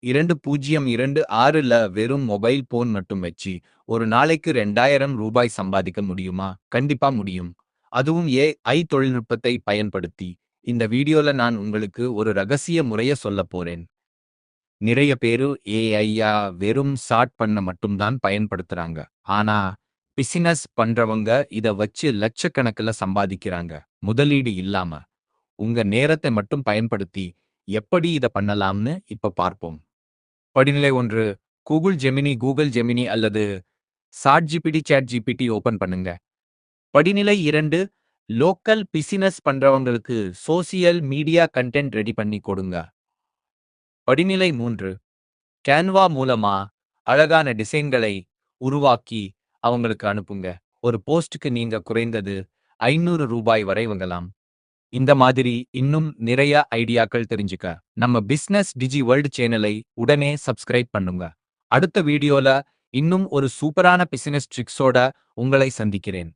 2026ல வெறும் mobile phone மட்டும் வச்சு ஒரு நாளைக்கு ரூ. 2000 சம்பாதிக்க முடியுமா? கண்டிப்பா முடியும். அதுவும் ஏஐ தொழில்நுட்பத்தை பயன்படுத்தி. இந்த வீடியோல நான் உங்களுக்கு ஒரு ரகசிய முறைய சொல்லப் போறேன். நிறைய பேரு ஏஐயா வெறும் ஷார்ட் பண்ண மட்டும் தான் பயன்படுத்துறாங்க. ஆனா பிசினஸ் பண்றவங்க இத வச்சு லட்சக்கணக்குல சம்பாதிக்கிறாங்க. முதலீடு இல்லாம. உங்க நேரத்தை மட்டும் பயன்படுத்தி எப்படி இத பண்ணலாம்னு இப்ப பார்ப்போம். படிநிலை 1. கூகுள் ஜெமினி அல்லது சாட் ஜிபிடி ஓபன் பண்ணுங்க. படிநிலை 2. லோக்கல் பிசினஸ் பண்றவங்களுக்கு சோசியல் மீடியா கண்டென்ட் ரெடி பண்ணி கொடுங்க. படிநிலை 3. கேன்வா மூலமா அழகான டிசைன்களை உருவாக்கி அவங்களுக்கு அனுப்புங்க. ஒரு போஸ்டுக்கு நீங்க குறைந்தது ரூ. 500 வரை வாங்கலாம். இந்த மாதிரி இன்னும் நிறைய ஐடியாக்கள் தெரிஞ்சுக்க நம்ம பிசினஸ் டிஜி வேர்ல்ட் சேனலை உடனே சப்ஸ்கிரைப் பண்ணுங்க. அடுத்த வீடியோல இன்னும் ஒரு சூப்பரான பிசினஸ் ட்ரிக்ஸோட உங்களை சந்திக்கிறேன்.